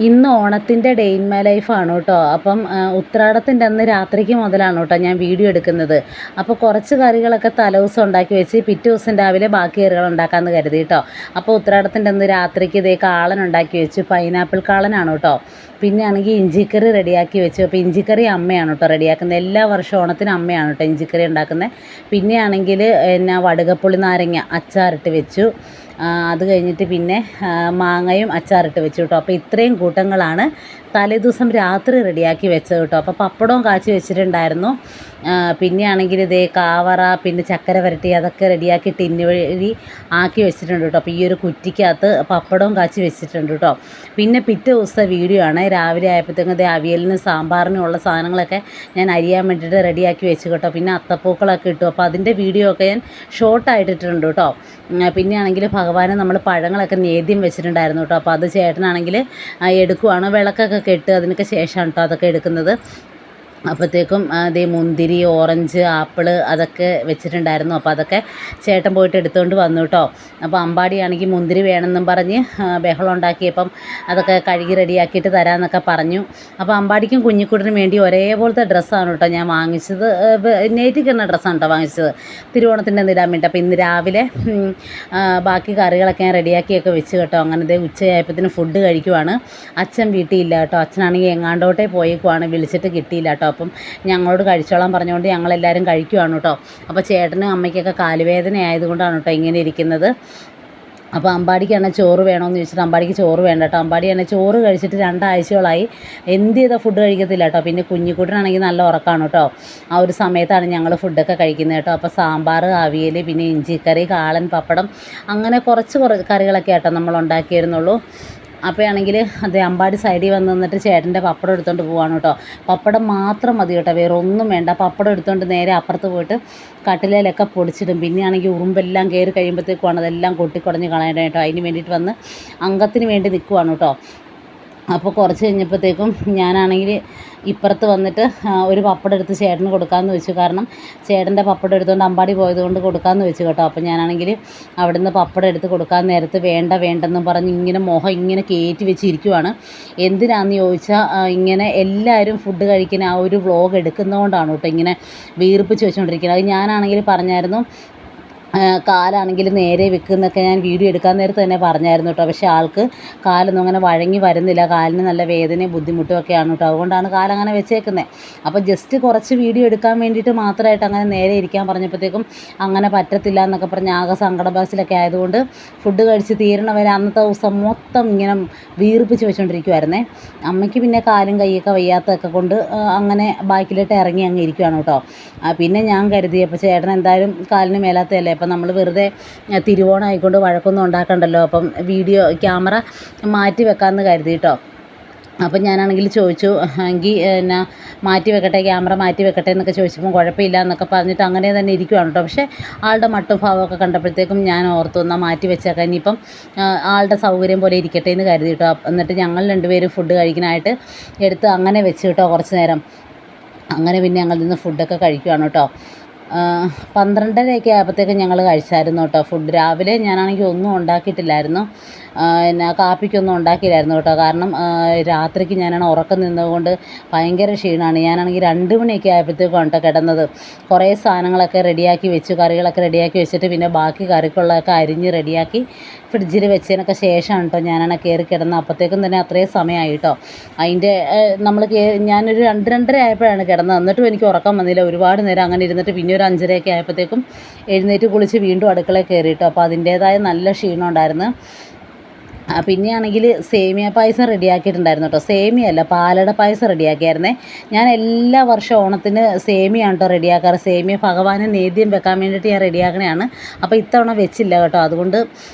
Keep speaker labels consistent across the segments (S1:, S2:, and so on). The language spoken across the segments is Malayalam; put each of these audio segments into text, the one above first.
S1: ഇന്ന് ഓണത്തിൻ്റെ ഡേ ഇൻ മൈ ലൈഫാണ് കേട്ടോ. അപ്പം ഉത്രാടത്തിൻ്റെ അന്ന് രാത്രിക്ക് മുതലാണ് കേട്ടോ ഞാൻ വീഡിയോ എടുക്കുന്നത്. അപ്പോൾ കുറച്ച് കറികളൊക്കെ തലേദിവസം ഉണ്ടാക്കി വെച്ച് പിറ്റേ ദിവസം രാവിലെ ബാക്കി കറികൾ ഉണ്ടാക്കാമെന്ന് കരുതി കേട്ടോ. അപ്പോൾ ഉത്രാടത്തിൻ്റെ അന്ന് രാത്രിക്ക് ഇതേ കാളൻ ഉണ്ടാക്കി വെച്ചു. പൈനാപ്പിൾ കാളനാണ് കേട്ടോ. പിന്നെ ആണെങ്കിൽ ഇഞ്ചിക്കറി റെഡിയാക്കി വെച്ചു. അപ്പോൾ ഇഞ്ചിക്കറി അമ്മയാണ് കേട്ടോ റെഡിയാക്കുന്നത്. എല്ലാ വർഷവും ഓണത്തിന് അമ്മയാണ് കേട്ടോ ഇഞ്ചിക്കറി ഉണ്ടാക്കുന്നത്. പിന്നെ ആണെങ്കിൽ എന്നാ വടുകപ്പുളി നാരങ്ങ അച്ചാറിട്ട് വെച്ചു. അത് കഴിഞ്ഞിട്ട് പിന്നെ മാങ്ങയും അച്ചാറിട്ട് വെച്ചു കേട്ടോ. അപ്പോൾ ഇത്രയും കൂട്ടങ്ങളാണ് തലേദിവസം രാത്രി റെഡിയാക്കി വെച്ചത് കേട്ടോ. അപ്പോൾ പപ്പടവും കാച്ചി വെച്ചിട്ടുണ്ടായിരുന്നു. പിന്നെ ആണെങ്കിൽ ഇതേ കാവറ പിന്നെ ചക്കര വരട്ടി അതൊക്കെ റെഡിയാക്കി ടിന്ന് വഴി ആക്കി വെച്ചിട്ടുണ്ട് കേട്ടോ. അപ്പോൾ ഈ ഒരു കുറ്റിക്കകത്ത് പപ്പടവും കാച്ചി വെച്ചിട്ടുണ്ട് കേട്ടോ. പിന്നെ പിറ്റേ ദിവസത്തെ വീഡിയോ ആണ്. രാവിലെ ആയപ്പോഴത്തേക്കും ഇതേ അവിയലിനും സാമ്പാറിനും ഉള്ള സാധനങ്ങളൊക്കെ ഞാൻ അരിയാൻ വേണ്ടിയിട്ട് റെഡിയാക്കി വെച്ചു കേട്ടോ. പിന്നെ അത്തപ്പൂക്കളൊക്കെ ഇട്ടു. അപ്പോൾ അതിൻ്റെ വീഡിയോ ഒക്കെ ഞാൻ ഷോർട്ടായിട്ടിട്ടുണ്ട് കേട്ടോ. പിന്നെ ആണെങ്കിൽ ഭഗവാന് നമ്മൾ പഴങ്ങളൊക്കെ നേദ്യം വെച്ചിട്ടുണ്ടായിരുന്നു കേട്ടോ. അപ്പോൾ അത് ചേട്ടനാണെങ്കിൽ എടുക്കുവാണ്. വിളക്കൊക്കെ കെട്ട് അതിനൊക്കെ ശേഷമാണ് കേട്ടോ അതൊക്കെ എടുക്കുന്നത്. അപ്പോഴത്തേക്കും അതേ മുന്തിരി ഓറഞ്ച് ആപ്പിള് അതൊക്കെ വെച്ചിട്ടുണ്ടായിരുന്നു. അപ്പോൾ അതൊക്കെ ചേട്ടൻ പോയിട്ട് എടുത്തുകൊണ്ട് വന്നു കേട്ടോ. അപ്പോൾ അമ്പാടിയാണെങ്കിൽ മുന്തിരി വേണമെന്നും പറഞ്ഞ് ബഹളം ഉണ്ടാക്കിയപ്പം അതൊക്കെ കഴുകി റെഡിയാക്കിയിട്ട് തരാമെന്നൊക്കെ പറഞ്ഞു. അപ്പോൾ അമ്പാടിക്കും കുഞ്ഞിക്കുട്ടിനും വേണ്ടി ഒരേപോലത്തെ ഡ്രസ്സാണ് കേട്ടോ ഞാൻ വാങ്ങിച്ചത്. നേറ്റിക്കുന്ന ഡ്രസ്സാണ് കേട്ടോ വാങ്ങിച്ചത് തിരുവോണത്തിൻ്റെ ഇടാൻ വേണ്ടി. അപ്പോൾ ഇന്ന് രാവിലെ ബാക്കി കറികളൊക്കെ ഞാൻ റെഡിയാക്കിയൊക്കെ വെച്ച് കേട്ടോ. അങ്ങനത്തെ ഉച്ചയായപ്പോഴത്തേന് ഫുഡ് കഴിക്കുവാണ്. അച്ഛൻ വീട്ടിലില്ല കേട്ടോ. അച്ഛനാണെങ്കിൽ എങ്ങാണ്ടോട്ടേ പോയേക്കുവാണ്, വിളിച്ചിട്ട് കിട്ടിയില്ല കേട്ടോ. അപ്പം ഞങ്ങളോട് കഴിച്ചോളാൻ പറഞ്ഞുകൊണ്ട് ഞങ്ങളെല്ലാവരും കഴിക്കുവാണ് കേട്ടോ. അപ്പോൾ ചേട്ടനും അമ്മയ്ക്കൊക്കെ കാലുവേദന ആയതുകൊണ്ടാണ് കേട്ടോ ഇങ്ങനെ ഇരിക്കുന്നത്. അപ്പോൾ അമ്പാടിക്കാണ് ചോറ് വേണമെന്ന് ചോദിച്ചിട്ട് അമ്പാടിക്ക് ചോറ് വേണ്ട കേട്ടോ. അമ്പാടിയാണ് ചോറ് കഴിച്ചിട്ട് 2 ആഴ്ചകളായി എന്ത് ചെയ്താൽ ഫുഡ് കഴിക്കത്തില്ല കേട്ടോ. പിന്നെ കുഞ്ഞിക്കുട്ടനാണെങ്കിൽ നല്ല ഉറക്കമാണ് കേട്ടോ. ആ ഒരു സമയത്താണ് ഞങ്ങൾ ഫുഡൊക്കെ കഴിക്കുന്നത് കേട്ടോ. അപ്പോൾ സാമ്പാർ അവിയൽ പിന്നെ ഇഞ്ചിക്കറി കാളൻ പപ്പടം അങ്ങനെ കുറച്ച് കറികളൊക്കെ ആട്ടോ നമ്മൾ ഉണ്ടാക്കിയിരുന്നുള്ളൂ. അപ്പോൾ ആണെങ്കിൽ അത് അമ്പാടി സൈഡിൽ വന്ന് നിന്നിട്ട് ചേട്ടൻ്റെ പപ്പടം എടുത്തുകൊണ്ട് പോവാണ് കേട്ടോ. പപ്പടം മാത്രം മതി കേട്ടോ, വേറെ ഒന്നും വേണ്ട. പപ്പടം എടുത്തുകൊണ്ട് നേരെ അപ്പുറത്ത് പോയിട്ട് കട്ടിലയിലൊക്കെ പൊടിച്ചിടും. പിന്നെ ആണെങ്കിൽ ഉറുമ്പെല്ലാം കയറി കഴിയുമ്പോഴത്തേക്കുമാണ് അതെല്ലാം കൊട്ടിക്കുടഞ്ഞ് കളയണം കേട്ടോ. അതിന് വേണ്ടിയിട്ട് വന്ന് അംഗത്തിന് വേണ്ടി നിൽക്കുവാണ് കേട്ടോ. അപ്പോൾ കുറച്ച് കഴിഞ്ഞപ്പോഴത്തേക്കും ഞാനാണെങ്കിൽ ഇപ്പുറത്ത് വന്നിട്ട് ഒരു പപ്പടം എടുത്ത് ചേട്ടന് കൊടുക്കാമെന്ന് വെച്ചു. കാരണം ചേട്ടൻ്റെ പപ്പടം എടുത്തുകൊണ്ട് അമ്പാടി പോയതുകൊണ്ട് കൊടുക്കാമെന്ന് വെച്ചു കേട്ടോ. അപ്പോൾ ഞാനാണെങ്കിൽ അവിടുന്ന് പപ്പടം എടുത്ത് കൊടുക്കാൻ നേരത്ത് വേണ്ടെന്നും പറഞ്ഞ് ഇങ്ങനെ മുഖം ഇങ്ങനെ കയറ്റി വെച്ചിരിക്കുവാണ്. എന്തിനാണെന്ന് ചോദിച്ചാൽ ഇങ്ങനെ എല്ലാവരും ഫുഡ് കഴിക്കുന്ന ആ ഒരു വ്ളോഗ് എടുക്കുന്നതുകൊണ്ടാണ് കേട്ടോ ഇങ്ങനെ വീർപ്പിച്ച് വെച്ചുകൊണ്ടിരിക്കുന്നത്. അത് ഞാനാണെങ്കിൽ പറഞ്ഞായിരുന്നു കാലാണെങ്കിൽ നേരെ വെക്കുന്നൊക്കെ ഞാൻ വീഡിയോ എടുക്കാൻ നേരത്ത് തന്നെ പറഞ്ഞായിരുന്നു കേട്ടോ. പക്ഷേ ആൾക്ക് കാലൊന്നും അങ്ങനെ വഴങ്ങി വരുന്നില്ല. കാലിന് നല്ല വേദനയും ബുദ്ധിമുട്ടും ഒക്കെയാണ് കേട്ടോ. അതുകൊണ്ടാണ് കാലങ്ങനെ വെച്ചേക്കുന്നത്. അപ്പോൾ ജസ്റ്റ് കുറച്ച് വീഡിയോ എടുക്കാൻ വേണ്ടിയിട്ട് മാത്രമായിട്ട് അങ്ങനെ നേരെ ഇരിക്കാൻ പറഞ്ഞപ്പോഴത്തേക്കും അങ്ങനെ പറ്റത്തില്ല എന്നൊക്കെ പറഞ്ഞ് ആകെ സങ്കട ബാസിലൊക്കെ ആയതുകൊണ്ട് ഫുഡ് കഴിച്ച് തീരണവരെ അന്നത്തെ ദിവസം മൊത്തം ഇങ്ങനെ വീർപ്പിച്ച് വെച്ചുകൊണ്ടിരിക്കുമായിരുന്നേ. അമ്മയ്ക്ക് പിന്നെ കാലും കൈയൊക്കെ വയ്യാത്തതൊക്കെ കൊണ്ട് അങ്ങനെ ബാക്കിലോട്ട് ഇറങ്ങി അങ്ങ് ഇരിക്കുകയാണ് കേട്ടോ. പിന്നെ ഞാൻ കരുതി അപ്പോൾ ചേട്ടൻ എന്തായാലും കാലിന് മേലാത്തതല്ലേ, അപ്പം നമ്മൾ വെറുതെ തിരുവോണം ആയിക്കൊണ്ട് വഴക്കൊന്നും ഉണ്ടാക്കണ്ടല്ലോ, അപ്പം വീഡിയോ ക്യാമറ മാറ്റി വെക്കാമെന്ന് കരുതി കേട്ടോ. അപ്പം ഞാനാണെങ്കിൽ ചോദിച്ചു എങ്കിൽ എന്നാ മാറ്റി വെക്കട്ടെ, ക്യാമറ മാറ്റി വെക്കട്ടെ എന്നൊക്കെ ചോദിച്ചപ്പോൾ കുഴപ്പമില്ല എന്നൊക്കെ പറഞ്ഞിട്ട് അങ്ങനെ തന്നെ ഇരിക്കുവാണ് കേട്ടോ. പക്ഷേ ആളുടെ മട്ടും ഭാവമൊക്കെ കണ്ടപ്പോഴത്തേക്കും ഞാൻ ഓർത്തു എന്നാൽ മാറ്റി വെച്ചേക്കാം, ഇനിയിപ്പം ആളുടെ സൗകര്യം പോലെ ഇരിക്കട്ടെ എന്ന് കരുതി കേട്ടോ. എന്നിട്ട് ഞങ്ങൾ 2 പേരും ഫുഡ് കഴിക്കാനായിട്ട് എടുത്ത് അങ്ങനെ വെച്ച് കേട്ടോ കുറച്ച് നേരം. അങ്ങനെ പിന്നെ ഞങ്ങൾ നിന്ന് ഫുഡൊക്കെ കഴിക്കുവാണ് കേട്ടോ. 12:30 ആയപ്പോഴത്തേക്കും ഞങ്ങൾ കഴിച്ചായിരുന്നു കേട്ടോ ഫുഡ്. രാവിലെ ഞാനാണെങ്കിൽ ഒന്നും ഉണ്ടാക്കിയിട്ടില്ലായിരുന്നു, പിന്നെ കാപ്പിക്കൊന്നും ഉണ്ടാക്കിയില്ലായിരുന്നു കേട്ടോ. കാരണം രാത്രിക്ക് ഞാനാണ് ഉറക്കം നിന്നതുകൊണ്ട് ഭയങ്കര ക്ഷീണമാണ്. ഞാനാണെങ്കിൽ 2 മണിയൊക്കെ ആയപ്പോഴത്തേക്കാണ് കേട്ടോ കിടന്നത്. കുറേ സാധനങ്ങളൊക്കെ റെഡിയാക്കി വെച്ചു, കറികളൊക്കെ റെഡിയാക്കി വെച്ചിട്ട് പിന്നെ ബാക്കി കറിക്കുള്ളതൊക്കെ അരിഞ്ഞ് റെഡിയാക്കി ഫ്രിഡ്ജിൽ വെച്ചതിനൊക്കെ ശേഷമാണ് കേട്ടോ ഞാനാണ് കയറി കിടന്നത്. അപ്പോഴത്തേക്കും തന്നെ അത്രയും സമയമായി കേട്ടോ. അതിൻ്റെ ഞാനൊരു 2-2:30 ആയപ്പോഴാണ് കിടന്നത്. എന്നിട്ടും എനിക്ക് ഉറക്കം വന്നില്ല. ഒരുപാട് നേരം അങ്ങനെ ഇരുന്നിട്ട് പിന്നെ ഒരു 5:30 ആയപ്പോഴത്തേക്കും എഴുന്നേറ്റ് കുളിച്ച് വീണ്ടും അടുക്കളയിൽ കയറി കേട്ടോ. അപ്പോൾ അതിൻ്റേതായ നല്ല ക്ഷീണം ഉണ്ടായിരുന്നു. പിന്നെയാണെങ്കിൽ സേമിയ പായസം റെഡിയാക്കിയിട്ടുണ്ടായിരുന്നു കേട്ടോ. സേമിയല്ല, പാലട പായസം റെഡിയാക്കിയായിരുന്നേ. ഞാൻ എല്ലാ വർഷവും ഓണത്തിന് സേമിയാണ് കേട്ടോ റെഡിയാക്കാറ്. സേമിയ ഭഗവാന് നേദ്യം വെക്കാൻ വേണ്ടിയിട്ട് ഞാൻ റെഡിയാക്കണതാണ്. അപ്പോൾ ഇത്തവണ വെച്ചില്ല കേട്ടോ. അതുകൊണ്ട്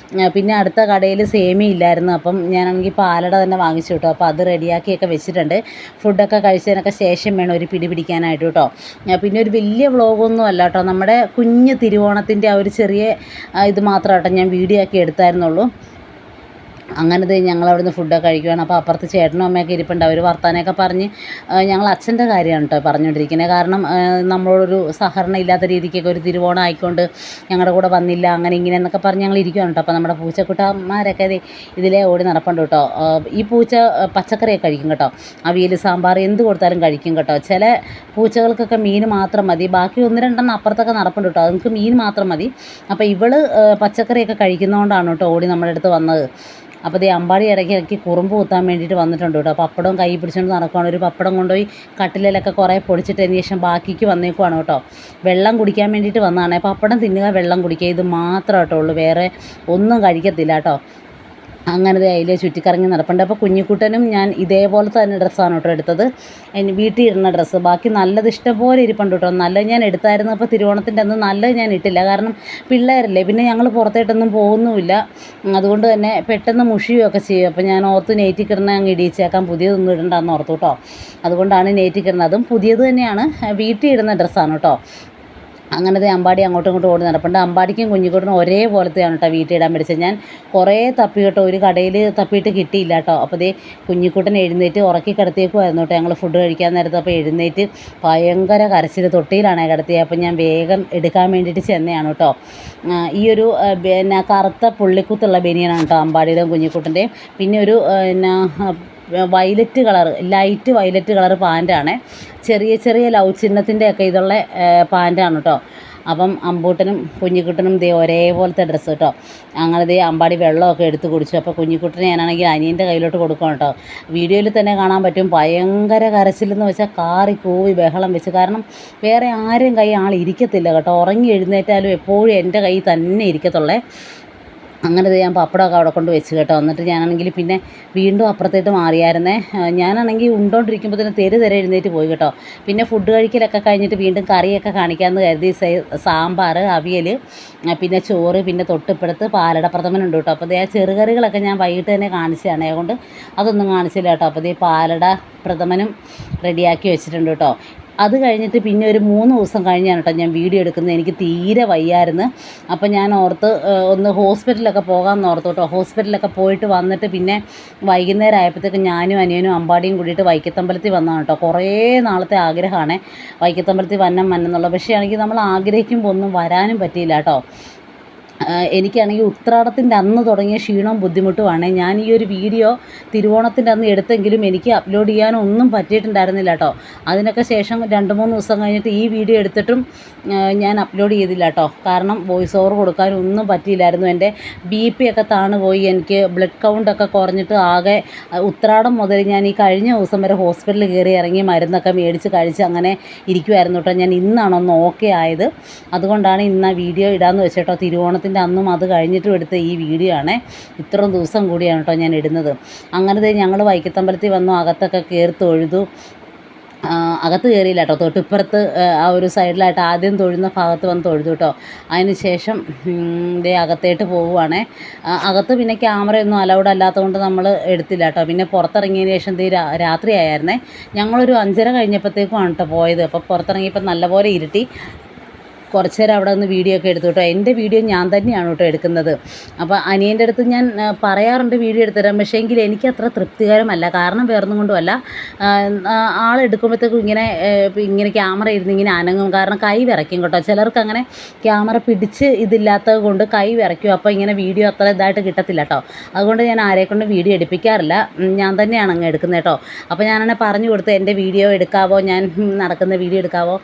S1: പിന്നെ അടുത്ത കടയിൽ സേമിയ ഇല്ലായിരുന്നു. അപ്പം ഞാനാണെങ്കിൽ പാലട തന്നെ വാങ്ങിച്ചു കേട്ടോ. അപ്പോൾ അത് റെഡിയാക്കിയൊക്കെ വെച്ചിട്ടുണ്ട്. ഫുഡൊക്കെ കഴിച്ചതിനൊക്കെ ശേഷം വേണം ഒരു പിടി പിടിക്കാനായിട്ട് കേട്ടോ. പിന്നെ ഒരു വലിയ വ്ളോഗൊന്നും അല്ല കേട്ടോ, നമ്മുടെ കുഞ്ഞ് തിരുവോണത്തിൻ്റെ ആ ഒരു ചെറിയ ഇത് മാത്രം കേട്ടോ ഞാൻ വീഡിയോ ആക്കി എടുത്തായിരുന്നുള്ളൂ. അങ്ങനത്തെ ഞങ്ങൾ അവിടുന്ന് ഫുഡൊക്കെ കഴിക്കുകയാണ്. അപ്പോൾ അപ്പുറത്ത് ചേട്ടനും അമ്മയൊക്കെ ഇരിപ്പുണ്ട്. അവർ വർത്താനമൊക്കെ പറഞ്ഞ് ഞങ്ങൾ അച്ഛൻ്റെ കാര്യമാണ് കേട്ടോ പറഞ്ഞുകൊണ്ടിരിക്കുന്നത്. കാരണം നമ്മളോടൊരു സഹകരണം ഇല്ലാത്ത രീതിക്കൊക്കെ ഒരു തിരുവോണം ആയിക്കൊണ്ട് ഞങ്ങളുടെ കൂടെ വന്നില്ല അങ്ങനെ ഇങ്ങനെ എന്നൊക്കെ പറഞ്ഞ് ഞങ്ങൾ ഇരിക്കുകയാണ് കേട്ടോ. അപ്പോൾ നമ്മുടെ പൂച്ചക്കുട്ടന്മാരൊക്കെ ഇതിലേ ഓടി നടപ്പുണ്ട് കേട്ടോ. ഈ പൂച്ച പച്ചക്കറിയൊക്കെ കഴിക്കും കേട്ടോ. അവിയൽ സാമ്പാർ എന്ത് കൊടുത്താലും കഴിക്കും കേട്ടോ. ചില പൂച്ചകൾക്കൊക്കെ മീൻ മാത്രം മതി. ബാക്കി ഒന്ന് രണ്ടെണ്ണം അപ്പുറത്തൊക്കെ നടപ്പുണ്ട് കേട്ടോ. അതൊക്കെ മീൻ മാത്രം മതി. അപ്പോൾ ഇവള് പച്ചക്കറിയൊക്കെ കഴിക്കുന്നതുകൊണ്ടാണ് കേട്ടോ ഓടി നമ്മുടെ അടുത്ത് വന്നത്. അപ്പോൾ ദേ അമ്പാടി ഇടയ്ക്ക് കുറുമ്പ് കുത്താൻ വേണ്ടിയിട്ട് വന്നിട്ടുണ്ട് കേട്ടോ. പപ്പടവും കൈ പിടിച്ചുകൊണ്ട് നടക്കുകയാണ്. ഒരു പപ്പടം കൊണ്ടുപോയി കട്ടിലൊക്കെ കുറേ പൊടിച്ചിട്ടതിന് ശേഷം ബാക്കിക്ക് വന്നേക്കുവാണ് കേട്ടോ. വെള്ളം കുടിക്കാൻ വേണ്ടിയിട്ട് വന്നതാണ്. പപ്പടം തിന്നുക, വെള്ളം കുടിക്കുക, ഇത് മാത്രമേ കേട്ടോ ഉള്ളൂ. വേറെ ഒന്നും കഴിക്കത്തില്ല കേട്ടോ. അങ്ങനത്തെ അതിൽ ചുറ്റിക്കറങ്ങി നടപ്പുണ്ട്. അപ്പോൾ കുഞ്ഞിക്കുട്ടനും ഞാൻ ഇതേപോലത്തെ തന്നെ ഡ്രസ്സാണ് കേട്ടോ എടുത്തത്. വീട്ടിൽ ഇടുന്ന ഡ്രസ്സ്. ബാക്കി നല്ലത് ഇഷ്ടംപോലെ ഇരിപ്പുണ്ട് കേട്ടോ. നല്ലത് ഞാൻ എടുത്തായിരുന്നു. അപ്പോൾ തിരുവോണത്തിൻ്റെ അന്ന് നല്ലത് ഞാൻ ഇട്ടില്ല. കാരണം പിള്ളേരല്ലേ, പിന്നെ ഞങ്ങൾ പുറത്തേട്ടൊന്നും പോകുന്നുമില്ല. അതുകൊണ്ട് തന്നെ പെട്ടെന്ന് മുഷിയുമൊക്കെ ചെയ്യും. അപ്പോൾ ഞാൻ ഓർത്ത് നെയ്റ്റി കിടന്ന് അങ്ങ് ഇടിച്ചേക്കാം, പുതിയതൊന്നും ഇടണ്ടെന്ന് ഓർത്തു കേട്ടോ. അതുകൊണ്ടാണ് നെയ്റ്റി കിടന്നത്. അതും പുതിയത് തന്നെയാണ്, വീട്ടിൽ ഇടുന്ന ഡ്രസ്സാണ് കേട്ടോ. അങ്ങനത്തെ അമ്പാടി അങ്ങോട്ടും ഇങ്ങോട്ടും ഓടി നടപ്പുണ്ട്. അമ്പാടിക്കും കുഞ്ഞിക്കുട്ടനും ഒരേപോലത്തെയാണ് കേട്ടോ വീട്ടിലിടാൻ മേടിച്ചത്. ഞാൻ കുറേ തപ്പി കേട്ടോ, ഒരു കടയിൽ തപ്പിയിട്ട് കിട്ടിയില്ല കേട്ടോ. അപ്പോൾ ദേ കുഞ്ഞിക്കുട്ടൻ എഴുന്നേറ്റ് ഉറക്കി കിടത്തിയേക്കുമായിരുന്നു കേട്ടോ. ഞങ്ങൾ ഫുഡ് കഴിക്കാൻ നേരത്ത് അപ്പോൾ എഴുന്നേറ്റ് ഭയങ്കര കരച്ചിൽ, തൊട്ടിയിലാണ് കിടത്തിയത്. അപ്പോൾ ഞാൻ വേഗം എടുക്കാൻ വേണ്ടിയിട്ട് ചെന്നതാണ് കേട്ടോ. ഈ ഒരു പിന്നെ കറുത്ത പുള്ളിക്കുത്തുള്ള ബനിയനാണ് കേട്ടോ അമ്പാടിയുടെയും കുഞ്ഞിക്കുട്ടൻ്റെയും. പിന്നെ ഒരു violet colour, light violet colour പാൻറ്റാണ്. ചെറിയ ചെറിയ ലവ് ചിഹ്നത്തിൻ്റെയൊക്കെ ഇതുള്ള പാൻറ്റാണ് കേട്ടോ. അപ്പം അമ്പൂട്ടനും കുഞ്ഞിക്കുട്ടനും ദേ ഒരേപോലത്തെ ഡ്രസ്സ് കേട്ടോ. അങ്ങനെ ദേ അമ്പാടി വെള്ളമൊക്കെ എടുത്ത് കുടിച്ചു. അപ്പോൾ കുഞ്ഞിക്കുട്ടനെ ഞാനാണെങ്കിൽ അനിയൻ്റെ കയ്യിലോട്ട് കൊടുക്കണം കേട്ടോ. വീഡിയോയിൽ തന്നെ കാണാൻ പറ്റും. ഭയങ്കര കരച്ചിലെന്ന് വെച്ചാൽ കാറി കൂവി ബഹളം വെച്ച്. കാരണം വേറെ ആരും കൈ ആൾ ഇരിക്കത്തില്ല കേട്ടോ. ഉറങ്ങി എഴുന്നേറ്റാലും എപ്പോഴും എൻ്റെ കൈ തന്നെ ഇരിക്കത്തുള്ളേ. അങ്ങനെ ഞാൻ പപ്പടമൊക്കെ അവിടെ കൊണ്ട് വെച്ച് കേട്ടോ. എന്നിട്ട് ഞാനാണെങ്കിൽ പിന്നെ വീണ്ടും അപ്പുറത്തേട്ട് മാറിയായിരുന്നേ. ഞാനാണെങ്കിൽ ഉണ്ടോണ്ടിരിക്കുമ്പോൾ തന്നെ തെര എഴുന്നേറ്റ് പോയി കേട്ടോ. പിന്നെ ഫുഡ് കഴിക്കലൊക്കെ കഴിഞ്ഞിട്ട് വീണ്ടും കറിയൊക്കെ കാണിക്കാമെന്ന് കരുതി സാമ്പാർ, അവിയൽ, പിന്നെ ചോറ്, പിന്നെ തൊട്ടിപ്പുറത്ത് പാലട പ്രഥമനുണ്ട് കേട്ടോ. അപ്പോൾ ആ ചെറുകറികളൊക്കെ ഞാൻ വൈകിട്ട് തന്നെ കാണിച്ചതാണ്. അതുകൊണ്ട് അതൊന്നും കാണിച്ചില്ല കേട്ടോ. അപ്പോൾ പാലട പ്രഥമനും റെഡിയാക്കി വെച്ചിട്ടുണ്ട് കേട്ടോ. അത് കഴിഞ്ഞിട്ട് പിന്നെ ഒരു 3 ദിവസം കഴിഞ്ഞാണ് കേട്ടോ ഞാൻ വീഡിയോ എടുക്കുന്നത്. എനിക്ക് തീരെ വയ്യായിരുന്നു. അപ്പോൾ ഞാൻ ഓർത്ത് ഒന്ന് ഹോസ്പിറ്റലിലൊക്കെ പോകാമെന്ന് ഓർത്തു കേട്ടോ. ഹോസ്പിറ്റലിലൊക്കെ പോയിട്ട് വന്നിട്ട് പിന്നെ വൈകുന്നേരം ആയപ്പോഴത്തേക്ക് ഞാനും അനിയനും അമ്പാടിയും കൂടിയിട്ട് വൈക്കത്തമ്പലത്തിൽ വന്നതാണ് കേട്ടോ. കുറേ നാളത്തെ ആഗ്രഹമാണ് വൈക്കത്തമ്പലത്തിൽ വന്നെന്നുള്ളത്. പക്ഷേ ആണെങ്കിൽ നമ്മൾ ആഗ്രഹിക്കുമ്പോൾ ഒന്നും വരാനും പറ്റിയില്ല കേട്ടോ. എനിക്കാണെങ്കിൽ ഉത്രാടത്തിൻ്റെ അന്ന് തുടങ്ങിയ ക്ഷീണവും ബുദ്ധിമുട്ടുമാണ്. ഞാൻ ഈ ഒരു വീഡിയോ തിരുവോണത്തിൻ്റെ അന്ന് എടുത്തെങ്കിലും എനിക്ക് അപ്ലോഡ് ചെയ്യാനൊന്നും പറ്റിയിട്ടുണ്ടായിരുന്നില്ല കേട്ടോ. അതിനൊക്കെ ശേഷം 2-3 ദിവസം കഴിഞ്ഞിട്ട് ഈ വീഡിയോ എടുത്തിട്ടും ഞാൻ അപ്ലോഡ് ചെയ്തില്ല കേട്ടോ. കാരണം വോയിസ് ഓവർ കൊടുക്കാനൊന്നും പറ്റിയില്ലായിരുന്നു. എൻ്റെ BP ഒക്കെ താണു പോയി. എനിക്ക് ബ്ലഡ് കൗണ്ടൊക്കെ കുറഞ്ഞിട്ട് ആകെ ഉത്രാടം മുതൽ ഞാൻ ഈ കഴിഞ്ഞ ദിവസം വരെ ഹോസ്പിറ്റലിൽ കയറി ഇറങ്ങി മരുന്നൊക്കെ മേടിച്ച് കഴിച്ച് അങ്ങനെ ഇരിക്കുമായിരുന്നു കേട്ടോ. ഞാൻ ഇന്നാണൊന്ന് ഓക്കെ ആയത്. അതുകൊണ്ടാണ് ഇന്ന് ആ വീഡിയോ ഇടാമെന്ന് വെച്ചേട്ടോ. തിരുവോണത്തിൻ്റെ അന്നും അത് കഴിഞ്ഞിട്ടും എടുത്ത ഈ വീഡിയോ ആണ്. ഇത്രയും ദിവസം കൂടിയാണ് കേട്ടോ ഞാൻ ഇടുന്നത്. അങ്ങനത്തെ ഞങ്ങൾ വൈക്കത്തമ്പലത്തിൽ വന്നു, അകത്തൊക്കെ കയറി തൊഴുതു. അകത്ത് കയറിയില്ല കേട്ടോ. തൊട്ടിപ്പുറത്ത് ആ ഒരു സൈഡിലായിട്ട് ആദ്യം തൊഴുന്ന ഭാഗത്ത് വന്ന് തൊഴുതു കേട്ടോ. അതിന് ശേഷം ദേ അകത്തേട്ട് പോവുകയാണേ. അകത്ത് പിന്നെ ക്യാമറയൊന്നും അലൗഡ് അല്ലാത്തതുകൊണ്ട് നമ്മൾ എടുത്തില്ല കേട്ടോ. പിന്നെ പുറത്തിറങ്ങിയതിന് ശേഷം രാത്രി ആയിരുന്നേ. ഞങ്ങളൊരു 5:30 കഴിഞ്ഞപ്പോഴത്തേക്കുമാണ് കേട്ടോ പോയത്. അപ്പോൾ പുറത്തിറങ്ങിയപ്പോൾ നല്ലപോലെ ഇരുട്ടി. കുറച്ച് നേരം അവിടെ നിന്ന് വീഡിയോ ഒക്കെ എടുത്തു കേട്ടോ. എൻ്റെ വീഡിയോ ഞാൻ തന്നെയാണ് കേട്ടോ എടുക്കുന്നത്. അപ്പോൾ അനിയൻ്റെ അടുത്ത് ഞാൻ പറയാറുണ്ട് വീഡിയോ എടുത്തുതരാം. പക്ഷേ എങ്കിൽ എനിക്ക് അത്ര തൃപ്തികരമല്ല. കാരണം വേറൊന്നും കൊണ്ടുമല്ല, ആളെടുക്കുമ്പോഴത്തേക്കും ഇങ്ങനെ ക്യാമറ ഇരുന്ന് ഇങ്ങനെ അനങ്ങും. കാരണം കൈ വിറയ്ക്കും കേട്ടോ. ചിലർക്ക് അങ്ങനെ ക്യാമറ പിടിച്ച് ഇതില്ലാത്തത് കൊണ്ട് കൈ വിറയ്ക്കും. അപ്പോൾ ഇങ്ങനെ വീഡിയോ അത്ര ഇതായിട്ട് കിട്ടത്തില്ല കേട്ടോ. അതുകൊണ്ട് ഞാൻ ആരെക്കൊണ്ട് വീഡിയോ എടുപ്പിക്കാറില്ല. ഞാൻ തന്നെയാണ് അങ്ങ് എടുക്കുന്നത് കേട്ടോ. അപ്പോൾ ഞാനാണെങ്കിൽ പറഞ്ഞു കൊടുത്ത് എൻ്റെ വീഡിയോ എടുക്കാവോ, ഞാൻ നടക്കുന്ന വീഡിയോ എടുക്കാവോ,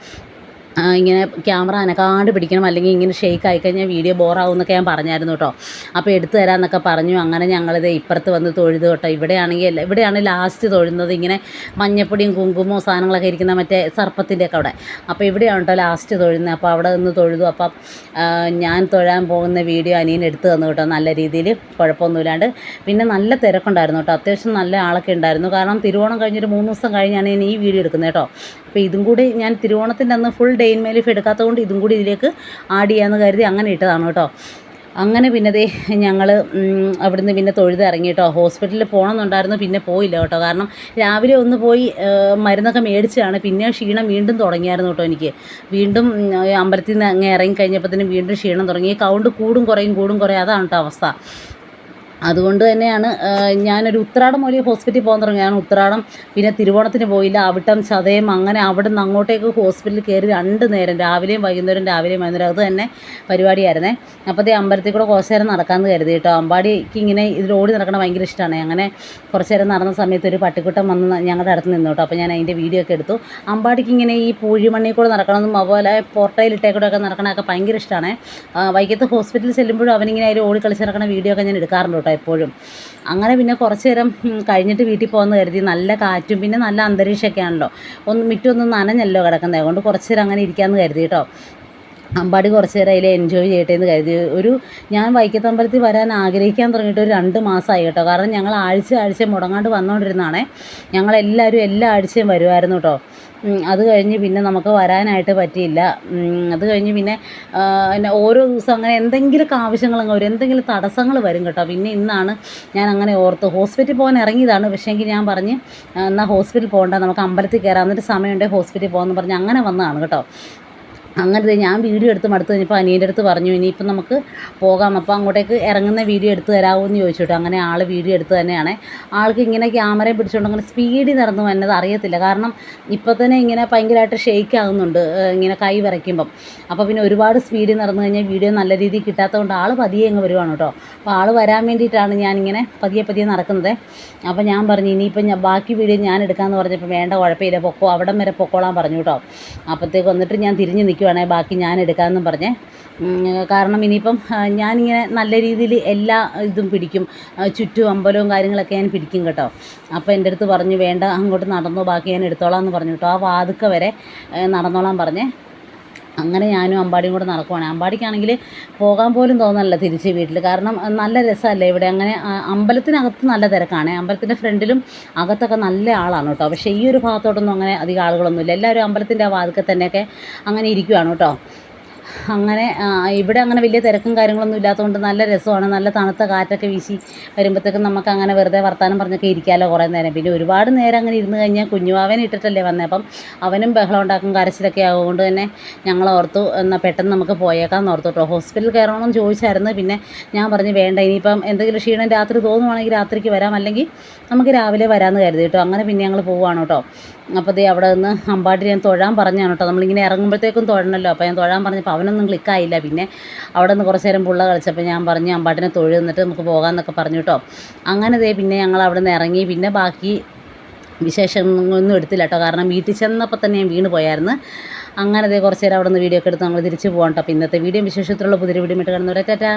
S1: ഇങ്ങനെ ക്യാമറ അനക്കാണ്ട് പിടിക്കണം, അല്ലെങ്കിൽ ഇങ്ങനെ ഷെയ്ക്ക് ആയിക്കഴിഞ്ഞാൽ വീഡിയോ ബോറാവും എന്നൊക്കെ ഞാൻ പറഞ്ഞായിരുന്നു കേട്ടോ. അപ്പോൾ എടുത്തു തരാമെന്നൊക്കെ പറഞ്ഞു. അങ്ങനെ ഞങ്ങളിത് ഇപ്പുറത്ത് വന്ന് തൊഴുതു കേട്ടോ. ഇവിടെയാണ് ലാസ്റ്റ് തൊഴുന്നത്. ഇങ്ങനെ മഞ്ഞപ്പൊടിയും കുങ്കുമവും സാധനങ്ങളൊക്കെ ഇരിക്കുന്ന മറ്റേ സർപ്പത്തിൻ്റെയൊക്കെ അവിടെ. അപ്പോൾ ഇവിടെയാണ് കേട്ടോ ലാസ്റ്റ് തൊഴുന്നത്. അപ്പോൾ അവിടെ നിന്ന് തൊഴുതു. അപ്പം ഞാൻ തൊഴാൻ പോകുന്ന വീഡിയോ അനിയൻ എടുത്തു തന്നു കേട്ടോ. നല്ല രീതിയിൽ കുഴപ്പമൊന്നുമില്ലാണ്ട്. പിന്നെ നല്ല തിരക്കുണ്ടായിരുന്നു കേട്ടോ. അത്യാവശ്യം നല്ല ആളൊക്കെ ഉണ്ടായിരുന്നു. കാരണം തിരുവോണം കഴിഞ്ഞൊരു 3 ദിവസം കഴിഞ്ഞാണ് ഞാൻ ഈ വീഡിയോ എടുക്കുന്നത് കേട്ടോ. അപ്പോൾ ഇതും കൂടി ഞാൻ തിരുവോണത്തിൻ്റെ അന്ന് full day in my life എടുക്കാത്തത് കൊണ്ട് ഇതും കൂടി ഇതിലേക്ക് ആഡ് ചെയ്യാമെന്ന് കരുതി അങ്ങനെ ഇട്ടതാണ് കേട്ടോ. അങ്ങനെ പിന്നെ ഞങ്ങൾ അവിടുന്ന് പിന്നെ തൊഴുത് ഇറങ്ങി കേട്ടോ. ഹോസ്പിറ്റലിൽ പോകണമെന്നുണ്ടായിരുന്നു, പിന്നെ പോയില്ല കേട്ടോ. കാരണം രാവിലെ ഒന്ന് പോയി മരുന്നൊക്കെ മേടിച്ചാണ്. പിന്നെ ക്ഷീണം വീണ്ടും തുടങ്ങിയായിരുന്നു കേട്ടോ. എനിക്ക് വീണ്ടും അമ്പലത്തിൽ നിന്ന് അങ്ങ് ഇറങ്ങി കഴിഞ്ഞപ്പോഴത്തേനും വീണ്ടും ക്ഷീണം തുടങ്ങി. കൗണ്ട് കൂടും കുറയും അതാണ് കേട്ടോ അവസ്ഥ. അതുകൊണ്ട് തന്നെയാണ് ഞാനൊരു ഉത്രാടം മുതൽ ഹോസ്പിറ്റലിൽ പോകാൻ തുടങ്ങി. ഞാൻ ഉത്രാടം പിന്നെ തിരുവോണത്തിന് പോയില്ല, അവിട്ടം ചതയം അങ്ങനെ അവിടെ നിന്ന് അങ്ങോട്ടേക്ക് ഹോസ്പിറ്റലിൽ കയറി 2 നേരം രാവിലെയും വൈകുന്നേരം അത് തന്നെ പരിപാടിയായിരുന്നേ. അപ്പോൾ ഈ അമ്പലത്തിൽ കൂടെ കുറച്ച് നേരം നടക്കാമെന്ന് കരുതി കേട്ടോ. അമ്പാടിക്ക് ഇങ്ങനെ ഇതിൽ ഓടി നടക്കണം ഭയങ്കര ഇഷ്ടമാണ്. അങ്ങനെ കുറച്ച് നേരം നടന്ന സമയത്ത് ഒരു പട്ടിക്കുട്ടൻ വന്ന് ഞങ്ങളുടെ അടുത്ത് നിന്നു കേട്ടോ. അപ്പോൾ ഞാൻ അതിൻ്റെ വീഡിയോ ഒക്കെ എടുത്തു. അമ്പാടിക്ക് ഇങ്ങനെ ഈ പൂഴിമണ്ണിൽ കൂടെ നടക്കണമെന്നും അതുപോലെ പോർട്ടയിലിട്ടേക്കൂടെയൊക്കെ നടക്കണമൊക്കെ ഭയങ്കര ഇഷ്ടമാണ്. വൈകിട്ട് ഹോസ്പിറ്റലിൽ ചെല്ലുമ്പോഴും അവനിങ്ങനെ അതിൽ ഓടി കളിച്ച് നടക്കുന്ന വീഡിയോ ഒക്കെ ഞാൻ എടുക്കാറുണ്ട് കേട്ടോ എപ്പോഴും. അങ്ങനെ പിന്നെ കുറച്ച് നേരം കഴിഞ്ഞിട്ട് വീട്ടിൽ പോകുമെന്ന് കരുതി. നല്ല കാറ്റും പിന്നെ നല്ല അന്തരീക്ഷമൊക്കെ ആണല്ലോ, മുറ്റൊന്നും നനഞ്ഞല്ലോ കിടക്കുന്നത്. അതുകൊണ്ട് കുറച്ച് നേരം അങ്ങനെ ഇരിക്കാമെന്ന് കരുതി കേട്ടോ. അമ്പാടി കുറച്ച് നേരം അതിൽ എൻജോയ് ചെയ്യട്ടെ എന്ന് കരുതി. ഞാൻ വൈക്കത്തമ്പലത്തിൽ വരാൻ ആഗ്രഹിക്കാൻ തുടങ്ങിയിട്ട് ഒരു 2 മാസമായി കേട്ടോ. കാരണം ഞങ്ങൾ ആഴ്ച മുടങ്ങാണ്ട് വന്നുകൊണ്ടിരുന്നതാണേ. ഞങ്ങളെല്ലാവരും എല്ലാ ആഴ്ചയും വരുമായിരുന്നു കേട്ടോ. അത് കഴിഞ്ഞ് പിന്നെ നമുക്ക് വരാനായിട്ട് പറ്റിയില്ല. അത് കഴിഞ്ഞ് പിന്നെ ഓരോ ദിവസം അങ്ങനെ എന്തെങ്കിലുമൊക്കെ ആവശ്യങ്ങളങ്ങ് വരും, എന്തെങ്കിലും തടസ്സങ്ങൾ വരും കേട്ടോ. പിന്നെ ഇന്നാണ് ഞാൻ അങ്ങനെ ഓർത്ത് ഹോസ്പിറ്റലിൽ പോകാൻ ഇറങ്ങിയതാണ്. പക്ഷേങ്കിൽ ഞാൻ പറഞ്ഞ് എന്നാൽ ഹോസ്പിറ്റലിൽ പോകണ്ട, നമുക്ക് അമ്പലത്തിൽ കയറാം, എന്നിട്ട് സമയമുണ്ടെങ്കിൽ ഹോസ്പിറ്റലിൽ പോകാമെന്ന് പറഞ്ഞ് അങ്ങനെ വന്നതാണ് കേട്ടോ. അങ്ങനത്തെ ഞാൻ വീഡിയോ എടുത്ത് മടുത്ത് കഴിഞ്ഞപ്പോൾ അനിയൻ്റെ അടുത്ത് പറഞ്ഞു ഇനിയിപ്പം നമുക്ക് പോകാം, അപ്പോൾ അങ്ങോട്ടേക്ക് ഇറങ്ങുന്ന വീഡിയോ എടുത്ത് തരാമോ എന്ന് ചോദിച്ചു. അങ്ങനെ ആൾ വീഡിയോ എടുത്ത് തന്നെയാണ്. ആൾക്ക് ഇങ്ങനെ ക്യാമറയും പിടിച്ചുകൊണ്ട് അങ്ങനെ സ്പീഡിൽ നടന്നു വന്നത് അറിയത്തില്ല. കാരണം ഇപ്പോൾ തന്നെ ഇങ്ങനെ ഭയങ്കരമായിട്ട് ഷെയ്ക്ക് ആകുന്നുണ്ട് ഇങ്ങനെ കൈ വിറയ്ക്കുമ്പം. അപ്പോൾ പിന്നെ ഒരുപാട് സ്പീഡിൽ നടന്നു കഴിഞ്ഞാൽ വീഡിയോ നല്ല രീതിയിൽ കിട്ടാത്തതുകൊണ്ട് ആൾ പതിയെ അങ്ങ് വരുവാണ് കേട്ടോ. അപ്പോൾ ആൾ വരാൻ വേണ്ടിയിട്ടാണ് ഞാനിങ്ങനെ പതിയെ നടക്കുന്നത്. അപ്പോൾ ഞാൻ പറഞ്ഞു ഇനിയിപ്പം ബാക്കി വീഡിയോ ഞാൻ എടുക്കാമെന്ന് പറഞ്ഞപ്പോൾ വേണ്ട കുഴപ്പമില്ല പൊക്കോ, അവിടം വരെ പൊക്കോളാൻ പറഞ്ഞു കേട്ടോ. അപ്പോഴത്തേക്ക് വന്നിട്ട് ഞാൻ തിരിഞ്ഞ് നിൽക്കുവാണെങ്കിൽ ബാക്കി ഞാൻ എടുക്കാമെന്നും പറഞ്ഞേ. കാരണം ഇനിയിപ്പം ഞാനിങ്ങനെ നല്ല രീതിയിൽ എല്ലാ ഇതും പിടിക്കും, ചുറ്റും അമ്പലവും കാര്യങ്ങളൊക്കെ ഞാൻ പിടിക്കും കേട്ടോ. അപ്പോൾ എൻ്റെ അടുത്ത് പറഞ്ഞു വേണ്ട അങ്ങോട്ട് നടന്നോ, ബാക്കി ഞാൻ എടുത്തോളാം എന്ന് പറഞ്ഞു കേട്ടോ. ആ വാതുക്ക വരെ നടന്നോളാൻ പറഞ്ഞേ. അങ്ങനെ ഞാനും അമ്പാടിയും കൂടെ നടക്കുവാണ്. അമ്പാടിക്കാണെങ്കിൽ പോകാൻ പോലും തോന്നല്ല തിരിച്ച് വീട്ടിൽ. കാരണം നല്ല രസമല്ലേ ഇവിടെ. അങ്ങനെ അമ്പലത്തിനകത്ത് നല്ല തിരക്കാണ്, അമ്പലത്തിൻ്റെ ഫ്രണ്ടിലും അകത്തൊക്കെ നല്ല ആളാണ് കേട്ടോ. പക്ഷേ ഈ ഒരു ഭാഗത്തോട്ടൊന്നും അങ്ങനെ അധികം ആളുകളൊന്നുമില്ല. എല്ലാവരും അമ്പലത്തിൻ്റെ ആ വാതിൽക്കൽ തന്നെയൊക്കെ അങ്ങനെ ഇരിക്കുവാണ് കേട്ടോ. അങ്ങനെ ഇവിടെ അങ്ങനെ വലിയ തിരക്കും കാര്യങ്ങളൊന്നും ഇല്ലാത്തതുകൊണ്ട് നല്ല രസമാണ്. നല്ല തണുത്ത കാറ്റൊക്കെ വീശി വരുമ്പോഴത്തേക്കും നമുക്ക് അങ്ങനെ വെറുതെ വർത്താനം പറഞ്ഞൊക്കെ ഇരിക്കാമല്ലോ കുറേ നേരം. പിന്നെ ഒരുപാട് നേരം അങ്ങനെ ഇരുന്ന് കഴിഞ്ഞാൽ കുഞ്ഞുവാവനെ ഇട്ടിട്ടല്ലേ വന്നത്. അപ്പം അവനും ബഹളം ഉണ്ടാക്കും, കരച്ചിലൊക്കെ ആകുകൊണ്ട് തന്നെ ഞങ്ങൾ ഓർത്തു എന്നാൽ പെട്ടെന്ന് നമുക്ക് പോയേക്കാമെന്ന് ഓർത്തു കേട്ടോ. ഹോസ്പിറ്റലിൽ കയറണമെന്ന് ചോദിച്ചായിരുന്നു. പിന്നെ ഞാൻ പറഞ്ഞു വേണ്ട, ഇനിയിപ്പം എന്തെങ്കിലും ക്ഷീണം രാത്രി തോന്നുവാണെങ്കിൽ രാത്രിക്ക് വരാം, അല്ലെങ്കിൽ നമുക്ക് രാവിലെ വരാമെന്ന് കരുതി കേട്ടോ. അങ്ങനെ പിന്നെ ഞങ്ങൾ പോവുകയാണ് കേട്ടോ. അപ്പോൾ അവിടെ നിന്ന് അമ്പാടി ഞാൻ തൊഴാൻ പറഞ്ഞാണ് കേട്ടോ. നമ്മളിങ്ങനെ ഇറങ്ങുമ്പോഴത്തേക്കും തൊഴണമല്ലോ. അപ്പോൾ ഞാൻ തൊഴാൻ പറഞ്ഞപ്പോൾ അവനൊന്നും ക്ലിക്കായില്ല. പിന്നെ അവിടെ നിന്ന് കുറച്ച് നേരം പുള്ള കളിച്ചപ്പോൾ ഞാൻ പറഞ്ഞു അമ്പാട്ടിനെ തൊഴുന്നിട്ട് നമുക്ക് പോകാമെന്നൊക്കെ പറഞ്ഞു കേട്ടോ. അങ്ങനെ പിന്നെ ഞങ്ങൾ അവിടെ നിന്ന് ഇറങ്ങി. പിന്നെ ബാക്കി വിശേഷമൊന്നും എടുത്തില്ല കേട്ടോ. കാരണം വീട്ടിൽ ചെന്നപ്പോൾ തന്നെ ഞാൻ വീണ് പോയായിരുന്നു. അങ്ങനെ കുറച്ച് നേരം അവിടെ നിന്ന് വീഡിയോ ഒക്കെ എടുത്ത് നമ്മൾ തിരിച്ച് പോകാം കേട്ടോ. അപ്പോൾ ഇന്നത്തെ വീഡിയോ വിശേഷത്തിലുള്ള പുതിയ വീഡിയോ ഇട്ട് കാണുന്നവരെ ടാറ്റാ.